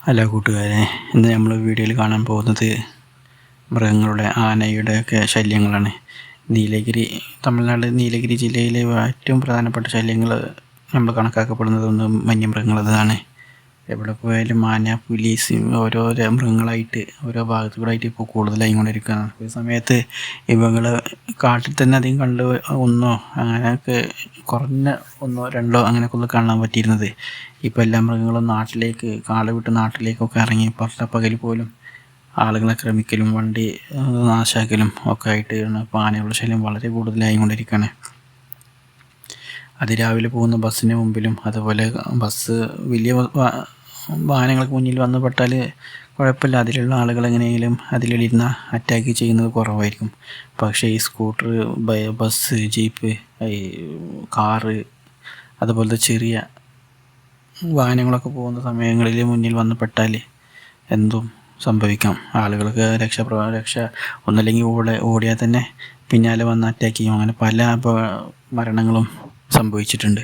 Hello കൂട്ടുകാരെ, ഇന്ന് നമ്മൾ വീഡിയോയിൽ കാണാൻ പോകുന്നത് മൃഗങ്ങളുടെ ആനയുടെയൊക്കെ ശല്യങ്ങളാണ്. തമിഴ്നാട് നീലഗിരി ജില്ലയിലെ ഏറ്റവും പ്രധാനപ്പെട്ട ശല്യങ്ങൾ നമ്മൾ കണക്കാക്കപ്പെടുന്നത് വന്യമൃഗങ്ങളതാണ്. എവിടെ പോയാലും ആന, പുലി, ഓരോ മൃഗങ്ങളായിട്ട് ഓരോ ഭാഗത്തു കൂടെ ആയിട്ട് ഇപ്പോൾ കൂടുതലായി കൊണ്ടിരിക്കുകയാണ്. ഒരു സമയത്ത് ഇവകൾ കാട്ടിൽ തന്നെ അധികം കണ്ട് അങ്ങനെയൊക്കെ കുറഞ്ഞ ഒന്നോ രണ്ടോ അങ്ങനെയൊക്കെ ഉള്ള കാണാൻ പറ്റിയിരുന്നത്. ഇപ്പോൾ എല്ലാ മൃഗങ്ങളും കാട് വിട്ട് നാട്ടിലേക്കൊക്കെ ഇറങ്ങി പകൽ പോലും ആളുകളെ ആക്രമിക്കലും വണ്ടി നാശാക്കലും ഒക്കെ ആയിട്ട് ഇപ്പോൾ ആനകളുടെ ശല്യം വളരെ കൂടുതലായി കൊണ്ടിരിക്കുകയാണ്. അതിരാവിലെ പോകുന്ന ബസ്സിന് മുമ്പിലും അതുപോലെ ബസ് വലിയ വാഹനങ്ങൾക്ക് മുന്നിൽ വന്ന് പെട്ടാൽ കുഴപ്പമില്ല, അതിലുള്ള ആളുകൾ എങ്ങനെയെങ്കിലും അതിലിരുന്ന് അറ്റാക്ക് ചെയ്യുന്നത് കുറവായിരിക്കും. പക്ഷേ ഈ സ്കൂട്ടർ, ബസ്, ജീപ്പ്, കാറ് അതുപോലത്തെ ചെറിയ വാഹനങ്ങളൊക്കെ പോകുന്ന സമയങ്ങളിൽ മുന്നിൽ വന്ന് പെട്ടാൽ എന്തും സംഭവിക്കാം. ആളുകൾക്ക് രക്ഷ ഒന്നല്ലെങ്കിൽ ഓടിയാൽ തന്നെ പിന്നാലെ വന്ന് അറ്റാക്ക് ചെയ്യും. അങ്ങനെ പല മരണങ്ങളും സംഭവിച്ചിട്ടുണ്ട്.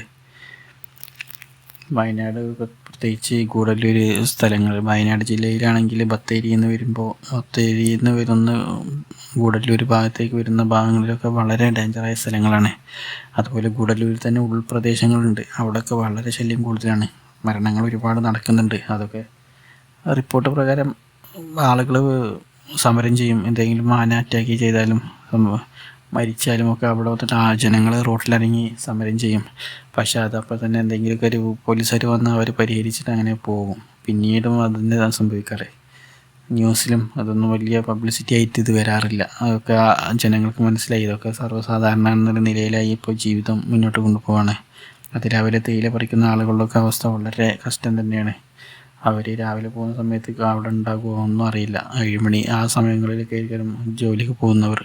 വയനാട്, പ്രത്യേകിച്ച് ഗൂഡല്ലൂർ സ്ഥലങ്ങൾ, വയനാട് ജില്ലയിലാണെങ്കിൽ ബത്തേരിയിൽ നിന്ന് വരുന്ന ഗൂഡല്ലൂർ ഭാഗത്തേക്ക് വരുന്ന ഭാഗങ്ങളിലൊക്കെ വളരെ ഡേഞ്ചറായ സ്ഥലങ്ങളാണ്. അതുപോലെ ഗൂഡല്ലൂരിൽ തന്നെ ഉൾപ്രദേശങ്ങളുണ്ട്, അവിടെയൊക്കെ വളരെ ശല്യം കൂടുതലാണ്. മരണങ്ങൾ ഒരുപാട് നടക്കുന്നുണ്ട്. അതൊക്കെ റിപ്പോർട്ട് പ്രകാരം ആളുകൾ സമരം ചെയ്യും. എന്തെങ്കിലും ആന അറ്റാക്ക് ചെയ്താലും മരിച്ചാലും ഒക്കെ അവിടെ വന്നിട്ട് ജനങ്ങൾ റോട്ടിലിറങ്ങി സമരം ചെയ്യും. പക്ഷേ അതപ്പോൾ തന്നെ എന്തെങ്കിലുമൊക്കെ ഒരു പോലീസുകാർ വന്ന് അവർ പരിഹരിച്ചിട്ട് അങ്ങനെ പോകും. പിന്നീടും അതിൻ്റെ സംഭവിക്കാറ്. ന്യൂസിലും അതൊന്നും വലിയ പബ്ലിസിറ്റി ആയിട്ട് ഇത് വരാറില്ല. അതൊക്കെ ജനങ്ങൾക്ക് മനസ്സിലായി ഇതൊക്കെ സർവ്വസാധാരണ എന്നൊരു നിലയിലായി ഇപ്പോൾ ജീവിതം മുന്നോട്ട് കൊണ്ടുപോവാണ്. അതിരാവിലെ തേയില പറിക്കുന്ന ആളുകളുടെയൊക്കെ അവസ്ഥ വളരെ കഷ്ടം തന്നെയാണ്. അവർ രാവിലെ പോകുന്ന സമയത്ത് അവിടെ ഉണ്ടാകുമോ ഒന്നും അറിയില്ല. 7 മണി ആ സമയങ്ങളിലൊക്കെ ആയിരിക്കും ജോലിക്ക് പോകുന്നവർ.